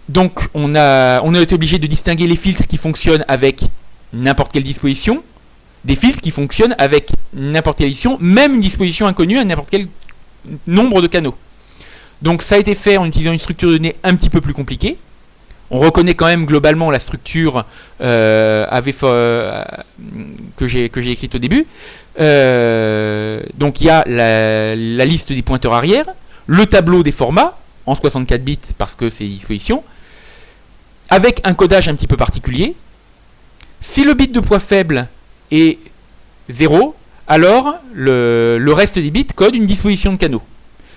Donc, on a été obligé de distinguer les filtres qui fonctionnent avec n'importe quelle disposition, des filtres qui fonctionnent avec n'importe quelle disposition, même une disposition inconnue à n'importe quel nombre de canaux. Donc ça a été fait en utilisant une structure de données un petit peu plus compliquée. On reconnaît quand même globalement la structure que j'ai écrite au début. Donc il y a la liste des pointeurs arrière, le tableau des formats en 64 bits parce que c'est disposition, avec un codage un petit peu particulier. Si le bit de poids faible est 0, alors le reste des bits code une disposition de canaux.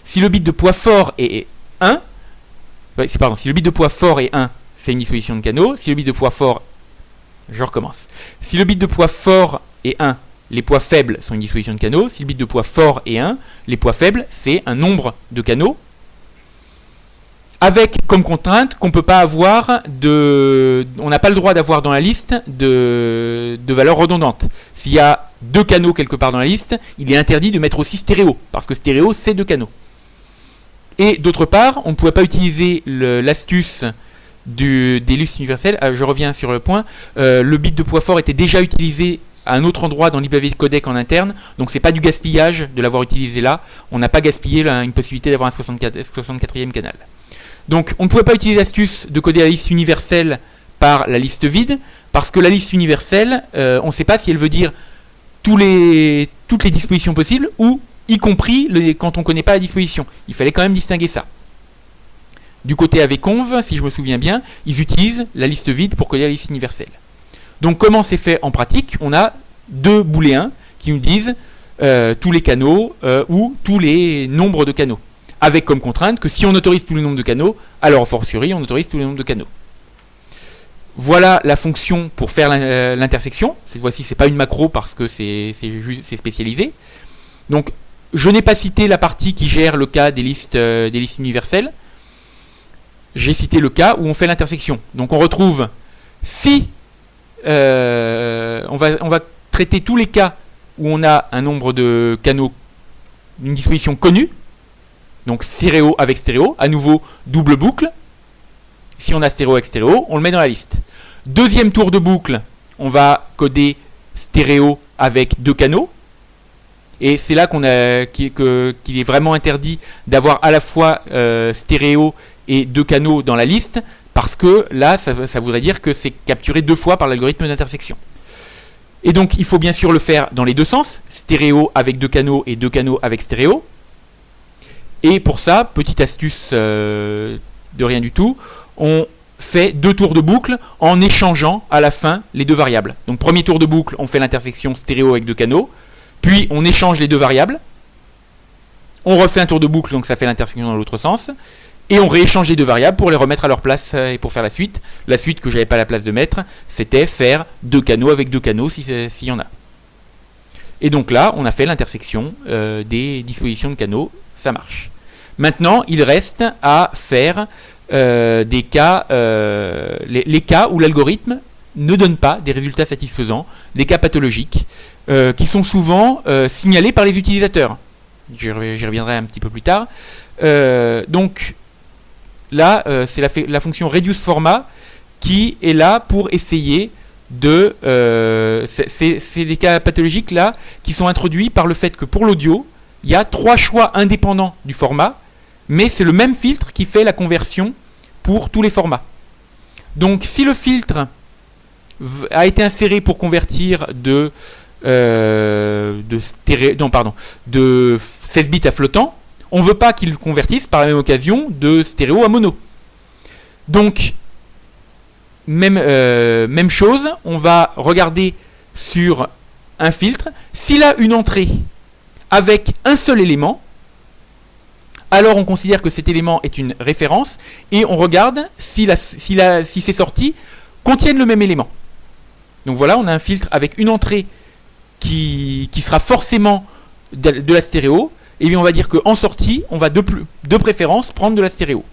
Si le bit de poids fort est 1, si le bit de poids fort est 1, c'est une disposition de canaux. Si le bit de poids fort, je recommence. Si le bit de poids fort est 1, les poids faibles sont une disposition de canaux. Si le bit de poids fort est 1, les poids faibles, c'est un nombre de canaux. Avec comme contrainte qu'on peut pas avoir on n'a pas le droit d'avoir dans la liste de valeurs redondantes. S'il y a 2 canaux quelque part dans la liste, il est interdit de mettre aussi stéréo, parce que stéréo c'est 2 canaux. Et d'autre part, on ne pouvait pas utiliser l'astuce des listes universelles. Je reviens sur le point. Le bit de poids fort était déjà utilisé à un autre endroit dans l'IPv codec en interne, donc c'est pas du gaspillage de l'avoir utilisé là. On n'a pas gaspillé une possibilité d'avoir un 64e canal. Donc on ne pouvait pas utiliser l'astuce de coder la liste universelle par la liste vide, parce que la liste universelle, on ne sait pas si elle veut dire toutes les dispositions possibles, ou y compris quand on ne connaît pas la disposition. Il fallait quand même distinguer ça. Du côté AVConv, si je me souviens bien, ils utilisent la liste vide pour coder la liste universelle. Donc comment c'est fait en pratique? On a deux booléens qui nous disent tous les canaux ou tous les nombres de canaux, avec comme contrainte que si on autorise tous les nombres de canaux, alors a fortiori on autorise tous les nombres de canaux. Voilà la fonction pour faire l'intersection. Cette fois-ci, c'est pas une macro parce que c'est spécialisé. Donc, je n'ai pas cité la partie qui gère le cas des listes universelles. J'ai cité le cas où on fait l'intersection. Donc, on retrouve si on va traiter tous les cas où on a un nombre de canaux, une disposition connue. Donc, stéréo avec stéréo. À nouveau, double boucle. Si on a stéréo avec stéréo, on le met dans la liste. Deuxième tour de boucle, on va coder stéréo avec deux canaux. Et c'est là qu'il est vraiment interdit d'avoir à la fois stéréo et deux canaux dans la liste, parce que là, ça voudrait dire que c'est capturé deux fois par l'algorithme d'intersection. Et donc, il faut bien sûr le faire dans les deux sens, stéréo avec deux canaux et deux canaux avec stéréo. Et pour ça, petite astuce de rien du tout, on fait deux tours de boucle en échangeant à la fin les deux variables. Donc premier tour de boucle, on fait l'intersection stéréo avec deux canaux, puis on échange les deux variables, on refait un tour de boucle, donc ça fait l'intersection dans l'autre sens, et on rééchange les deux variables pour les remettre à leur place et pour faire la suite. La suite que j'avais pas la place de mettre, c'était faire deux canaux avec deux canaux s'il y en a. Et donc là, on a fait l'intersection des dispositions de canaux, ça marche. Maintenant, il reste à faire les cas où l'algorithme ne donne pas des résultats satisfaisants, des cas pathologiques, qui sont souvent signalés par les utilisateurs. J'y reviendrai un petit peu plus tard. Donc là, c'est la fonction reduceFormat qui est là pour essayer de... c'est les cas pathologiques là qui sont introduits par le fait que pour l'audio, il y a trois choix indépendants du format, mais c'est le même filtre qui fait la conversion pour tous les formats. Donc si le filtre a été inséré pour convertir de 16 bits à flottant, on ne veut pas qu'il convertisse par la même occasion de stéréo à mono. Donc, même chose, on va regarder sur un filtre. S'il a une entrée avec un seul élément, alors on considère que cet élément est une référence et on regarde si ces sorties contiennent le même élément. Donc voilà, on a un filtre avec une entrée qui sera forcément de la stéréo, et bien on va dire qu'en sortie, on va de préférence prendre de la stéréo.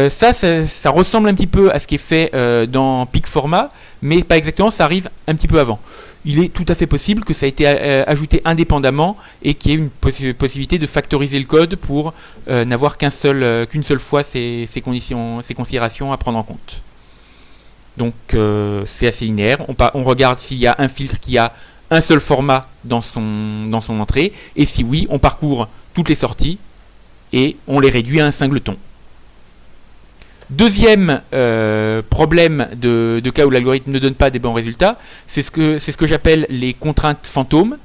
Ça ressemble un petit peu à ce qui est fait dans PicFormat, mais pas exactement, ça arrive un petit peu avant. Il est tout à fait possible que ça ait été ajouté indépendamment et qu'il y ait une possibilité de factoriser le code pour n'avoir qu'une seule fois ces considérations à prendre en compte. Donc c'est assez linéaire. On regarde s'il y a un filtre qui a un seul format dans son entrée, et si oui, on parcourt toutes les sorties et on les réduit à un singleton. Deuxième problème de cas où l'algorithme ne donne pas des bons résultats, c'est ce que j'appelle les contraintes fantômes,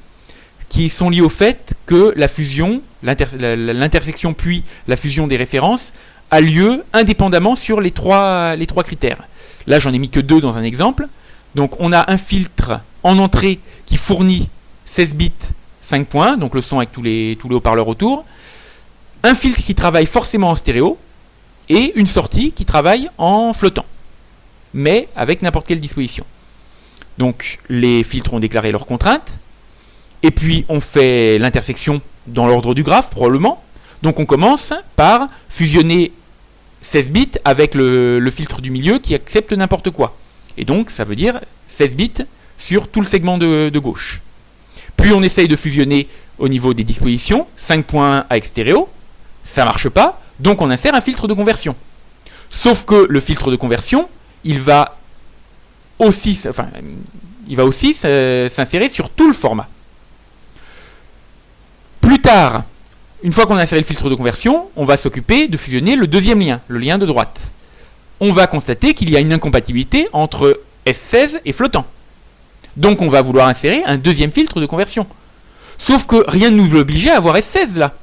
qui sont liées au fait que la fusion, l'intersection puis la fusion des références a lieu indépendamment sur les trois critères. Là, j'en ai mis que deux dans un exemple. Donc, on a un filtre en entrée qui fournit 16 bits 5 points, donc le son avec tous les haut-parleurs autour. Un filtre qui travaille forcément en stéréo, et une sortie qui travaille en flottant, mais avec n'importe quelle disposition. Donc les filtres ont déclaré leurs contraintes, et puis on fait l'intersection dans l'ordre du graphe, probablement. Donc on commence par fusionner 16 bits avec le filtre du milieu qui accepte n'importe quoi. Et donc ça veut dire 16 bits sur tout le segment de gauche. Puis on essaye de fusionner au niveau des dispositions, 5.1 avec stéréo, Ça marche pas, donc on insère un filtre de conversion. Sauf que le filtre de conversion, il va aussi s'insérer sur tout le format. Plus tard, une fois qu'on a inséré le filtre de conversion, on va s'occuper de fusionner le deuxième lien, le lien de droite. On va constater qu'il y a une incompatibilité entre S16 et flottant. Donc on va vouloir insérer un deuxième filtre de conversion. Sauf que rien ne nous obligeait à avoir S16 là.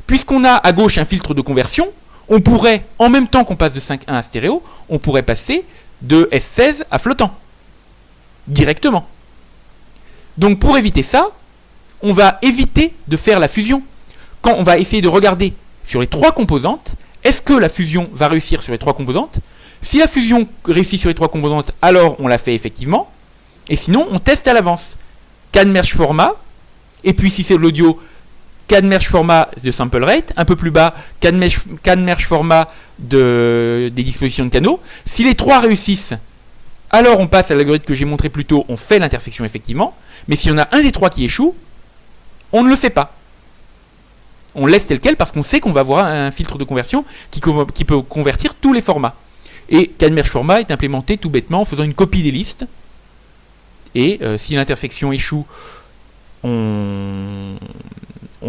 Puisqu'on a à gauche un filtre de conversion, on pourrait, en même temps qu'on passe de 5.1 à stéréo, on pourrait passer de S16 à flottant. Directement. Donc pour éviter ça, on va éviter de faire la fusion. Quand on va essayer de regarder sur les trois composantes, est-ce que la fusion va réussir sur les trois composantes? Si la fusion réussit sur les trois composantes, alors on la fait effectivement. Et sinon, on teste à l'avance. Can merge format. Et puis si c'est de l'audio, can merge format de sample rate. Un peu plus bas, can merge format des dispositions de canaux. Si les trois réussissent, alors on passe à l'algorithme que j'ai montré plus tôt, on fait l'intersection effectivement. Mais s'il y en a un des trois qui échoue, on ne le fait pas. On laisse tel quel parce qu'on sait qu'on va avoir un filtre de conversion qui peut convertir tous les formats. Et can merge format est implémenté tout bêtement en faisant une copie des listes. Et si l'intersection échoue, on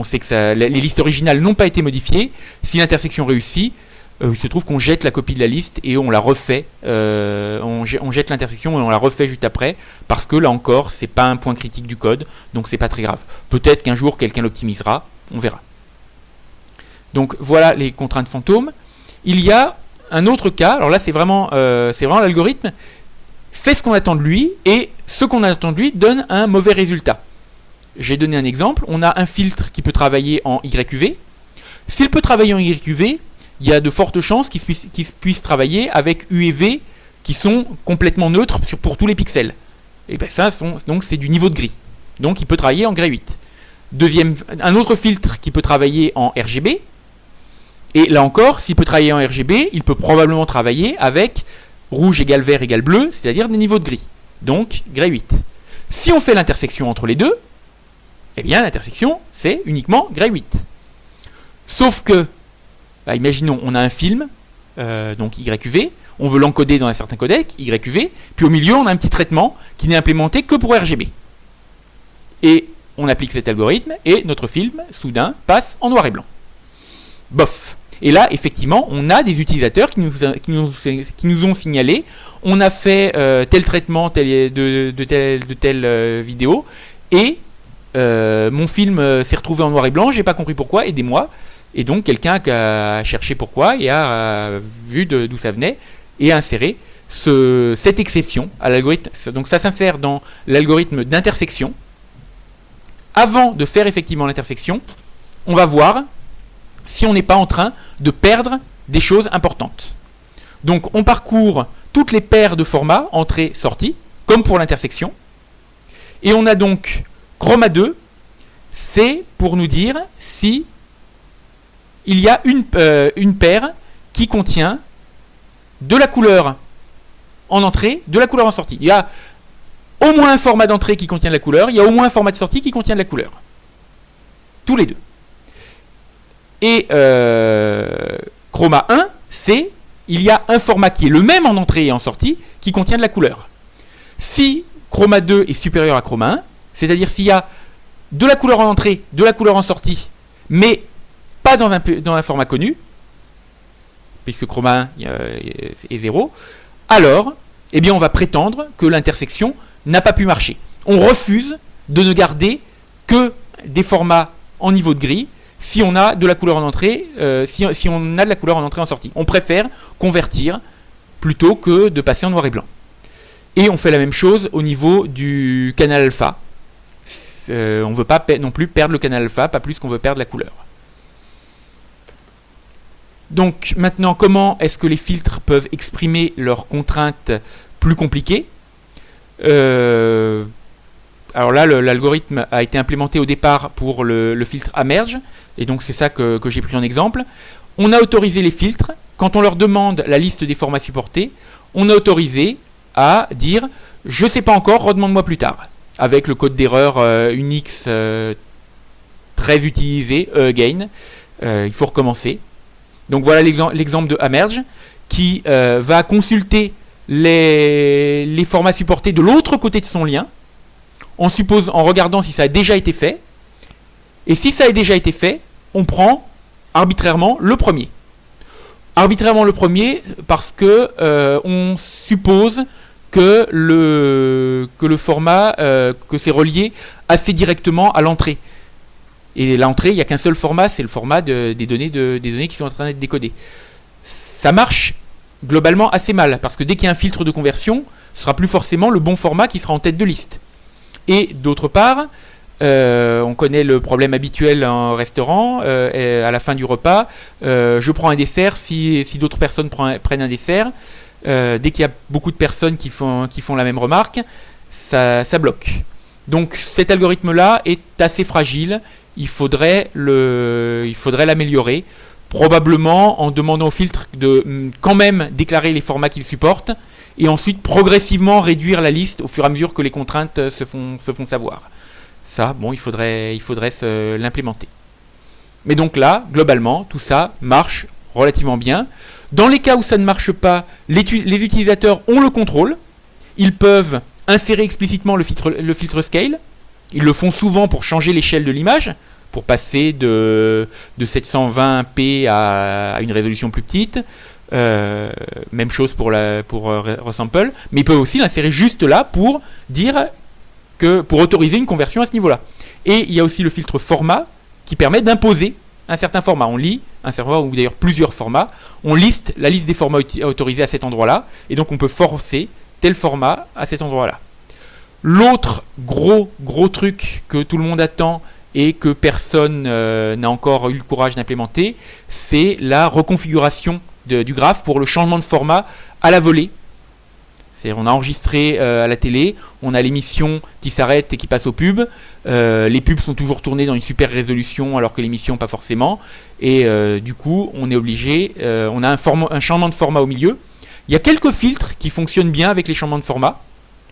sait que les listes originales n'ont pas été modifiées. Si l'intersection réussit, il se trouve qu'on jette la copie de la liste et on la refait. On jette l'intersection et on la refait juste après. Parce que là encore, c'est pas un point critique du code. Donc c'est pas très grave. Peut-être qu'un jour quelqu'un l'optimisera. On verra. Donc voilà les contraintes fantômes. Il y a un autre cas. Alors là c'est vraiment l'algorithme fait ce qu'on attend de lui et ce qu'on attend de lui donne un mauvais résultat. J'ai donné un exemple. On a un filtre qui peut travailler en YUV. S'il peut travailler en YUV, il y a de fortes chances qu'il puisse travailler avec U et V qui sont complètement neutres pour tous les pixels. Et bien ça, donc c'est du niveau de gris. Donc il peut travailler en gray 8. Un autre filtre qui peut travailler en RGB. Et là encore, s'il peut travailler en RGB, il peut probablement travailler avec rouge égale vert égale bleu, c'est-à-dire des niveaux de gris. Donc gray 8. Si on fait l'intersection entre les deux, eh bien l'intersection c'est uniquement gray 8. Sauf que, imaginons, on a un film, donc YUV, on veut l'encoder dans un certain codec, YUV, puis au milieu on a un petit traitement qui n'est implémenté que pour RGB. Et on applique cet algorithme et notre film, soudain, passe en noir et blanc. Bof. Et là, effectivement, on a des utilisateurs qui nous ont signalé, on a fait tel traitement de telle vidéo, et mon film s'est retrouvé en noir et blanc, j'ai pas compris pourquoi, aidez-moi. Et donc quelqu'un a cherché pourquoi et a vu d'où ça venait et a inséré cette exception à l'algorithme. Donc ça s'insère dans l'algorithme d'intersection. Avant de faire effectivement l'intersection, on va voir si on n'est pas en train de perdre des choses importantes. Donc on parcourt toutes les paires de formats, entrée, sortie, comme pour l'intersection. Et on a donc chroma 2, c'est pour nous dire si il y a une paire qui contient de la couleur en entrée, de la couleur en sortie. Il y a au moins un format d'entrée qui contient de la couleur, il y a au moins un format de sortie qui contient de la couleur. Tous les deux. Et chroma 1, c'est il y a un format qui est le même en entrée et en sortie qui contient de la couleur. Si chroma 2 est supérieur à chroma 1, c'est-à-dire s'il y a de la couleur en entrée, de la couleur en sortie, mais pas dans un format connu, puisque chroma 1 est 0, alors eh bien, on va prétendre que l'intersection n'a pas pu marcher. On refuse de ne garder que des formats en niveau de gris si on a de la couleur en entrée, si on a de la couleur en entrée en sortie. On préfère convertir plutôt que de passer en noir et blanc. Et on fait la même chose au niveau du canal alpha. On ne veut pas non plus perdre le canal alpha, pas plus qu'on veut perdre la couleur. Donc maintenant, comment est-ce que les filtres peuvent exprimer leurs contraintes plus compliquées ? Alors là, l'algorithme a été implémenté au départ pour le filtre Amerge, et donc c'est ça que j'ai pris en exemple. On a autorisé les filtres, quand on leur demande la liste des formats supportés, on a autorisé à dire « je ne sais pas encore, redemande-moi plus tard », avec le code d'erreur Unix très utilisé, again, il faut recommencer. Donc voilà l'exemple de Amerge qui va consulter les formats supportés de l'autre côté de son lien en regardant si ça a déjà été fait. Et si ça a déjà été fait, on prend arbitrairement le premier. Arbitrairement le premier parce que on suppose que le format que c'est relié assez directement à l'entrée. Et l'entrée, il n'y a qu'un seul format, c'est le format des données qui sont en train d'être décodées. Ça marche globalement assez mal, parce que dès qu'il y a un filtre de conversion, ce sera plus forcément le bon format qui sera en tête de liste. Et d'autre part, on connaît le problème habituel en restaurant, à la fin du repas, je prends un dessert, si d'autres personnes prennent un dessert, dès qu'il y a beaucoup de personnes qui font la même remarque, ça bloque. Donc cet algorithme-là est assez fragile, il faudrait l'améliorer, probablement en demandant au filtre de quand même déclarer les formats qu'il supporte, et ensuite progressivement réduire la liste au fur et à mesure que les contraintes se font savoir. Ça, bon, il faudrait l'implémenter. Mais donc là, globalement, tout ça marche relativement bien. Dans les cas où ça ne marche pas, les utilisateurs ont le contrôle. Ils peuvent insérer explicitement le filtre scale. Ils le font souvent pour changer l'échelle de l'image, pour passer de 720p à une résolution plus petite. Même chose pour Resample. Mais ils peuvent aussi l'insérer juste là pour autoriser une conversion à ce niveau-là. Et il y a aussi le filtre format qui permet d'imposer un certain format. On lit un format ou d'ailleurs plusieurs formats. On liste la liste des formats autorisés à cet endroit-là. Et donc on peut forcer tel format à cet endroit-là. L'autre gros truc que tout le monde attend et que personne n'a encore eu le courage d'implémenter, c'est la reconfiguration du graphe pour le changement de format à la volée. On a enregistré à la télé, on a l'émission qui s'arrête et qui passe aux pubs. Les pubs sont toujours tournées dans une super résolution alors que l'émission pas forcément. Et du coup, on est obligé, on a un changement de format au milieu. Il y a quelques filtres qui fonctionnent bien avec les changements de format.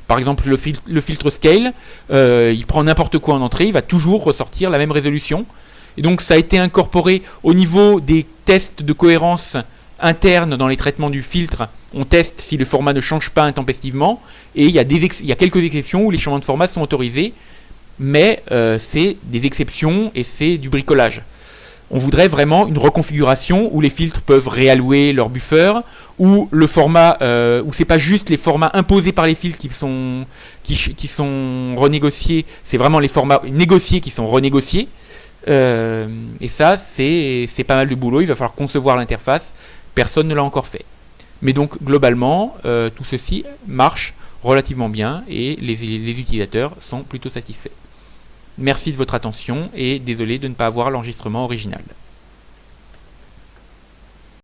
Par exemple, le filtre scale, il prend n'importe quoi en entrée, il va toujours ressortir la même résolution. Et donc ça a été incorporé au niveau des tests de cohérence interne dans les traitements du filtre. On teste si le format ne change pas intempestivement, et il y a quelques exceptions où les changements de format sont autorisés, mais c'est des exceptions et c'est du bricolage. On voudrait vraiment une reconfiguration où les filtres peuvent réallouer leur buffer, où le format, où c'est pas juste les formats imposés par les filtres qui sont renégociés, c'est vraiment les formats négociés qui sont renégociés. Et ça, c'est pas mal de boulot. Il va falloir concevoir l'interface. Personne ne l'a encore fait. Mais donc, globalement, tout ceci marche relativement bien et les utilisateurs sont plutôt satisfaits. Merci de votre attention et désolé de ne pas avoir l'enregistrement original.